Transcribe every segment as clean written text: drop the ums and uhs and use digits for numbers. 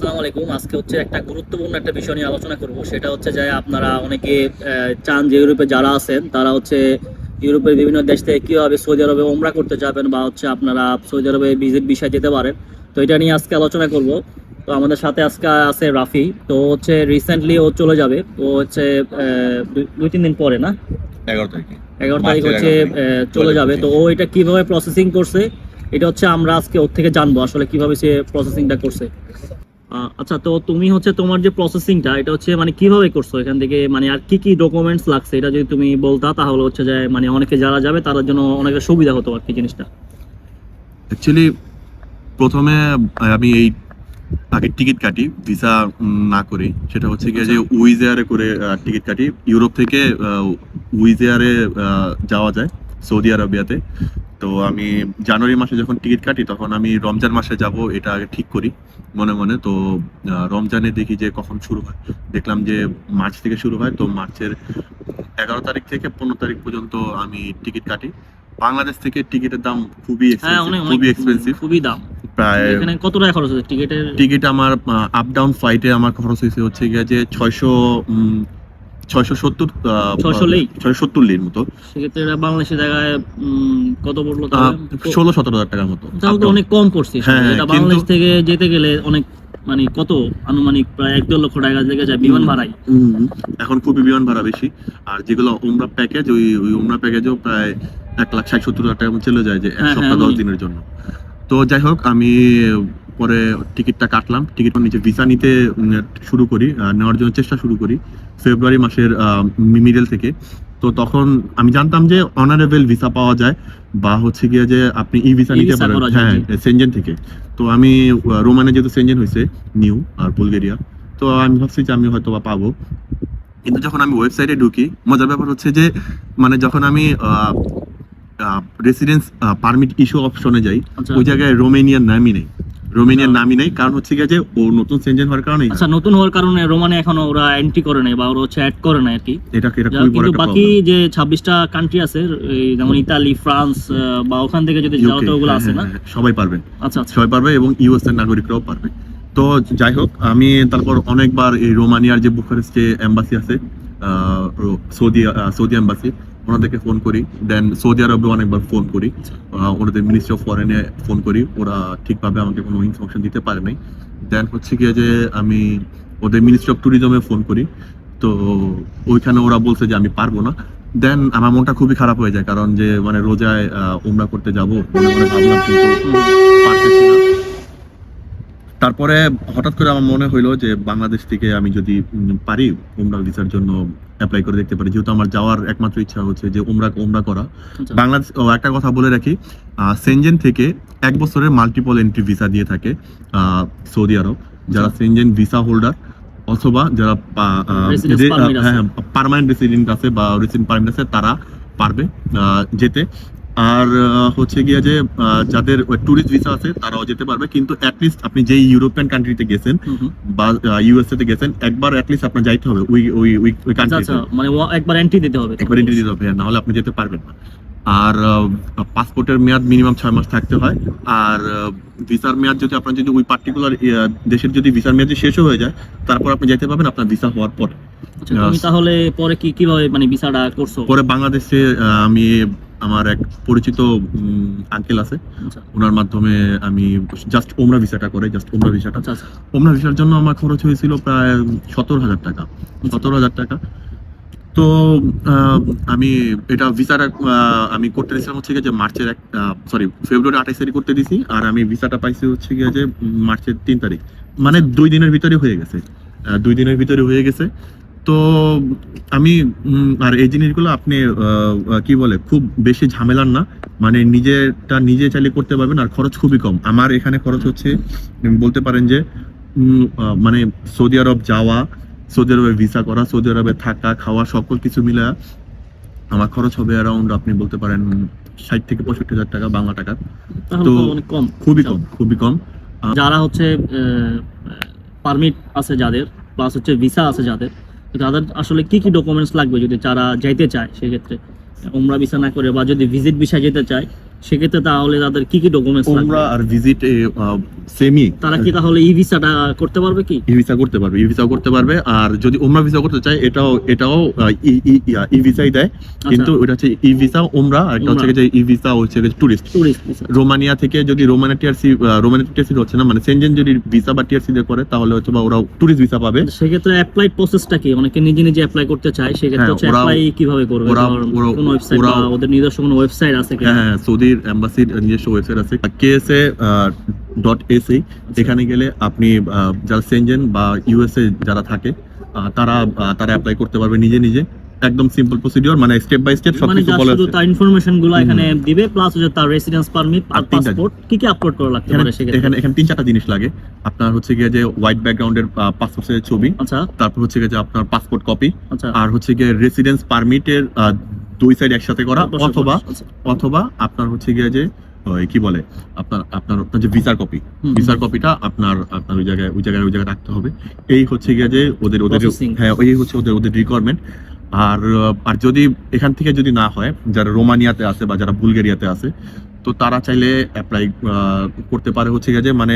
আসসালামু আলাইকুম। আজকে হচ্ছে একটা গুরুত্বপূর্ণ একটা বিষয় নিয়ে আলোচনা করব। সেটা হচ্ছে যে আপনারা অনেকে চান যে ইউরোপে যারা আছেন তারা হচ্ছে ইউরোপের বিভিন্ন দেশ থেকে কিভাবে সৌদি আরবে ওমরা করতে যাবেন বা হচ্ছে আপনারা সৌদি আরবে ভিজিট ভিসায় যেতে পারেন। তো এটা নিয়ে আজকে আলোচনা করব। তো আমাদের সাথে আজকে আছে রাফি। তো হচ্ছে রিসেন্টলি ও চলে যাবে। ও হচ্ছে দুই তিন দিন পরে না, 11 তারিখে 11 তারিখ হচ্ছে চলে যাবে। তো ও এটা কিভাবে প্রসেসিং করছে এটা হচ্ছে আমরা আজকে ওর থেকে জানবো আসলে কিভাবে সে প্রসেসিংটা করছে। আচ্ছা, তো তুমি হচ্ছে তোমার যে প্রসেসিংটা এটা হচ্ছে মানে কিভাবে করছো এখান থেকে, মানে আর কি কি ডকুমেন্টস লাগছে এটা যদি তুমি বলতা তাহলে হচ্ছে যে মানে অনেকে যারা যাবে তাদের জন্য অনেক সুবিধা হতো আর কি জিনিসটা। অ্যাকচুয়ালি প্রথমে আমি এই আগে টিকিট কাটি ভিসা না করে। সেটা হচ্ছে গিয়ে যে উইজ এয়ারে করে টিকিট কাটি। ইউরোপ থেকে উইজ এয়ারে যাওয়া যায় সৌদি আরবিয়াতে। তো আমি জানুয়ারি মাসে যখন টিকিট কাটি তখন আমি রমজান মাসে যাব এটা আগে ঠিক করি মনে মনে। তো রমজানে দেখি যে কখন শুরু হয়, দেখলাম যে মার্চ থেকে শুরু হয়। তো মার্চের 11 তারিখ থেকে 15 তারিখ পর্যন্ত আমি টিকিট কাটি। বাংলাদেশ থেকে টিকিটের দাম খুবই এক্সপেন্সিভ। খুবই দাম। প্রায় এখানে কত টাকা খরচ হচ্ছে টিকিটের? টিকিট আমার আপ ডাউন ফ্লাইটে আমার খরচ হয়েছে হচ্ছে গিয়ে যে 670 লির মতো। সেক্ষেত্রে এটা বাংলাদেশের জায়গায় কত পড়লো? 16-17 হাজার টাকার মতো। তাহলে তো অনেক কম পড়ছে। হ্যাঁ, এটা বাংলাদেশ থেকে যেতে গেলে অনেক মানে কত আনুমানিক প্রায় 1-1.5 লক্ষ টাকা লেগে যায় বিমান ভাড়াই। এখন খুবই বিমান ভাড়া বেশি। আর যেগুলো উমরা প্যাকেজ, ওই উমরা প্যাকেজও প্রায় 1,60,70,000 টাকা মতো চলে যায় যে এক সপ্তাহ 10 দিনের জন্য। তো যাই হোক, আমি পরে টিকিটটা কাটলাম। টিকিট নিচে ভিসা নিতে শুরু করি, নেওয়ার জন্য চেষ্টা শুরু করি ফেব্রুয়ারি মাসের মিডল থেকে। তো তখন আমি জানতাম যে অনারেবল ভিসা পাওয়া যায় বা হচ্ছে গিয়ে যে আপনি ই ভিসা নিতে পারেন, হ্যাঁ, সেনজেন থেকে। তো আমি রোমানে যেহেতু সেনজেন হয়েছে নিউ আর বুলগেরিয়া, তো আমি ভাবছি যে আমি হয়তো বা পাবো। কিন্তু যখন আমি ওয়েবসাইটে ঢুকি, মজার ব্যাপার হচ্ছে যে মানে যখন আমি রেসিডেন্স পারমিট ইস্যু অপশনে যাই, ওই জায়গায় রোমেনিয়ার নামই নেই। কারণ হচ্ছে গিয়ে যে ও নতুন সেনজেন হওয়ার কারণে। আচ্ছা, নতুন হওয়ার কারণে রোমানে এখনো ওরা এন্ট্রি করে নাই বা ওরা হচ্ছে অ্যাড করে নাই আর কি। এটা খুবই বড় একটা বাকি যে 26টা কান্ট্রি আছে যেমন ইতালি, ফ্রান্স বা ওখান থেকে যদি ওগুলো আছে না, সবাই পারবেন। আচ্ছা, সবাই পারবে এবং ইউএস এর নাগরিকরাও পারবে। তো যাই হোক, আমি তারপর অনেকবার এই রোমানিয়ার যে বুখারেস্টে এম্বাসি আছে, সৌদি এম্বাসি, ওনাদেরকে ফোন করি। দেন সৌদি আরবে অনেকবার ফোন করি, ওনাদের মিনিস্ট্রি অফ ফরেনে ফোন করি। ওরা ঠিকভাবে আমাকে কোনো ইনফরমেশন দিতে পারে নাই। দেন হচ্ছে গিয়ে যে আমি ওদের মিনিস্ট্রি অফ ট্যুরিজমে ফোন করি। তো ওইখানে ওরা বলছে যে আমি পারবো না। দেন আমার মনটা খুবই খারাপ হয়ে যায়, কারণ যে মানে রোজায় উমরা করতে যাবো ভাবলাম, কিন্তু পারতেছি না। তারপরে হঠাৎ করে আমার মনে হইলো যে বাংলাদেশ থেকে আমি যদি পারি উমরা ভিসার জন্য অ্যাপ্লাই করে দেখতে পারি, যেহেতু আমার যাওয়ার একমাত্র ইচ্ছা হচ্ছে যে উমরা করা। বাংলাদেশ একটা কথা বলে রাখি, সেনজেন থেকে 1 বছরের মাল্টিপল এন্ট্রি ভিসা দিয়ে থাকে সৌদি আরব। যারা সেনজেন ভিসা হোল্ডার অথবা যারা পার্মানেন্ট রেসিডেন্ট আছে বা রেসিডেন্ট পারমিট আছে তারা পারবে যেতে। আর হচ্ছে গিয়ে যে যাদের ট্যুরিস্ট ভিসা আছে তারাও যেতে পারবে। কিন্তু অ্যাটলিস্ট আপনি যেই ইউরোপিয়ান কান্ট্রিতে গেছেন বা ইউএসএ তে গেছেন, একবার অ্যাটলিস্ট আপনার যাইতে হবে ওই কান্ট্রিতে, মানে একবার এন্ট্রি দিতে হবে, না হলে আপনি যেতে পারবেন না। আর পাসপোর্টের মেয়াদ মিনিমাম 6 মাস থাকতে হয়। আর ভিসার মেয়াদ যদি আপনার যদি ওই পার্টিকুলার দেশের যদি ভিসার মেয়াদ শেষও হয়ে যায়, তারপর আপনি যেতে পারবেন আপনার ভিসা হওয়ার পরে। তুমি তাহলে পরে কিভাবে মানে ভিসাটা করছো? পরে বাংলাদেশে আমি আমার এক পরিচিত আঙ্কেল আছে, ওনার মাধ্যমে আমি জাস্ট ওমরা ভিসাটা করে ওমরা ভিসার জন্য আমার খরচ হয়েছিল প্রায় 17,000 টাকা। 17,000 টাকা। তো আমি এটা ভিসাটা আমি করতে দিয়েছিলাম হচ্ছে গিয়ে যে ফেব্রুয়ারি 28 তারিখ করতে দিয়েছি। আর আমি ভিসাটা পাইছি হচ্ছে গিয়ে যে মার্চের 3 তারিখ, মানে 2 দিনের ভিতরে হয়ে গেছে। তো আমি আর এই জিনিসগুলো আপনি কি বলে খুব বেশি ঝামেলার না, মানে নিজে চাইলে করতে পারবেন। আর খরচ খুবই কম। আমার এখানে খরচ হচ্ছে বলতে পারেন যে মানে সৌদি আরব যাওয়া, সৌদি আরবে ভিসা করা, সৌদি আরবে থাকা খাওয়া সকল কিছু মিলে আমার খরচ হবে অ্যারাউন্ড আপনি বলতে পারেন 60 থেকে 65,000 টাকা বাংলা টাকা। তো খুবই কম। যারা হচ্ছে পারমিট আছে যাদের, প্লাস হচ্ছে ভিসা আছে যাদের, তাদের আসলে কি কি ডকুমেন্টস লাগবে যদি যারা যাইতে চায় সেক্ষেত্রে উমরা ভিসা না করে, বা যদি ভিজিট ভিসা যেতে চায় সেক্ষেত্রে তাহলে তাদের কি কি ডকুমেন্টস লাগবে? ওমরা আর ভিজিট সেমই, তারা কি তাহলে ই ভিসাটা করতে পারবে কি? ই ভিসা করতে পারবে, ই ভিসাও করতে পারবে। আর যদি ওমরা ভিসা করতে চায় এটাও ই ভিসাই দেয়, কিন্তু ওটা হচ্ছে ই ভিসা ওমরা, আর একটা হচ্ছে যে ই ভিসা হচ্ছে টুরিস্ট ভিসা। রোমানিয়া থেকে যদি রোমানিয়া টিআরসি হচ্ছে না, মানে সেনজেন যদি ভিসা বা টিআরসি দিয়ে করে তাহলে হচ্ছে বা ওরা টুরিস্ট ভিসা পাবে। সেক্ষেত্রে অ্যাপ্লাই প্রসেসটা কি? অনেকে নিজে নিজে অ্যাপ্লাই করতে চায়, সেক্ষেত্রে হচ্ছে অ্যাপ্লাই কিভাবে করবে? কোন ওয়েবসাইট বা ওদের নিজস্ব কোনো ওয়েবসাইট আছে কি? হ্যাঁ, সৌদির এম্বাসির নিজস্ব ওয়েবসাইট আছে KSA.sa। এখানে গেলে আপনি যারা সেনজেন বা ইউএসএ যারা থাকে তারা অ্যাপ্লাই করতে পারবে নিজে নিজে, একদম সিম্পল প্রসিডিওর, মানে স্টেপ বাই স্টেপ মানে সবকিছু বলা শুধু আছে। তার ইনফরমেশন গুলো এখানে দিবে, প্লাস হচ্ছে তার রেসিডেন্স পারমিট আর পাসপোর্ট, কি কি আপলোড করা লাগতে পারে সেক্ষেত্রে? এখানে 3-4টা জিনিস লাগে। আপনার হচ্ছে গিয়ে যে হোয়াইট ব্যাকগ্রাউন্ডের পাসপোর্ট সাইজের ছবি, আচ্ছা তারপর হচ্ছে গিয়ে যে আপনার পাসপোর্ট কপি, আচ্ছা, আর হচ্ছে গিয়ে রেসিডেন্স পারমিটের 2 সাইড একসাথে করা, অথবা আপনার হচ্ছে গিয়ে যে কি বলে আপনার যে ভিসার কপিটা আপনার ওই জায়গায় রাখতে হবে। এই হচ্ছে গিয়ে যে ওদের হ্যাঁ, এই হচ্ছে ওদের রিকোয়ারমেন্ট। আর যদি এখান থেকে যদি না হয়, যারা রোমানিয়াতে আছে বা যারা বুলগেরিয়াতে আছে, তো তারা চাইলে অ্যাপ্লাই করতে পারে হচ্ছে গিয়ে যে মানে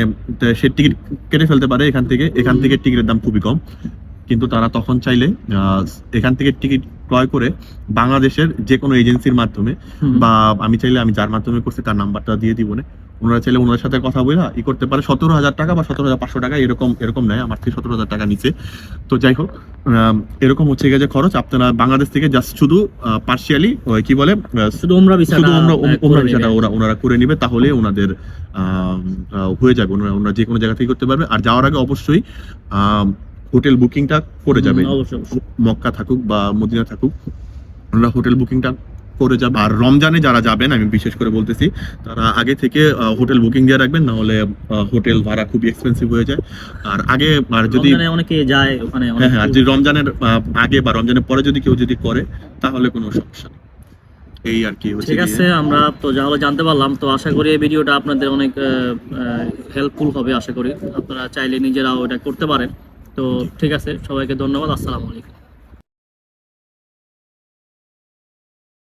সে টিকিট কেটে ফেলতে পারে এখান থেকে টিকিটের দাম খুবই কম, কিন্তু তারা তখন চাইলে এখান থেকে টিকিট ক্রয় করে বাংলাদেশের যে কোনো এজেন্সির মাধ্যমে, বা আমি চাইলে আমি যার মাধ্যমে করছি তার নাম্বারটা দিয়ে দিব, ওনারা চাইলে ওনার সাথে কথা বলে করতে পারে। 17,000 টাকা বা 17,500 টাকা এরকম নেয়, আমার থেকে 17,000 টাকা নিচে। তো যাই হোক, এরকম হচ্ছে গিয়ে যে খরচ আপনারা বাংলাদেশ থেকে জাস্ট শুধু পার্সিয়ালি কি বলে শুধু ওমরা ভিসাটা ওনারা করে নিবে, তাহলে ওনাদের হয়ে যাবে, ওনারা যে কোনো জায়গা থেকে করতে পারবে। আর যাওয়ার আগে অবশ্যই হোটেল বুকিংটা করে যাবে, মক্কা থাকুক বা মদিনা থাকুক, ওনারা হোটেল বুকিংটা করে যাবে। আর রমজানে যারা যাবেন, আমি বিশেষ করে বলতেছি, তারা আগে থেকে হোটেল বুকিং দিয়ে রাখবেন, না হলে হোটেল ভাড়া খুবই এক্সপেন্সিভ হয়ে যায়। আর যদি অনেকে যায় ওখানে, হ্যাঁ, আর যদি রমজানের আগে বা রমজানের পরে যদি কেউ করে, তাহলে কোনো সমস্যা নেই। এই আর কি। ঠিক আছে, আমরা তো যা হলো জানতে পারলাম। তো আশা করি এই ভিডিওটা আপনাদের অনেক হেল্পফুল হবে। আশা করি আপনারা চাইলে নিজেরাও এটা করতে পারেন। তো ঠিক আছে, সবাইকে ধন্যবাদ। আসসালামু আলাইকুম।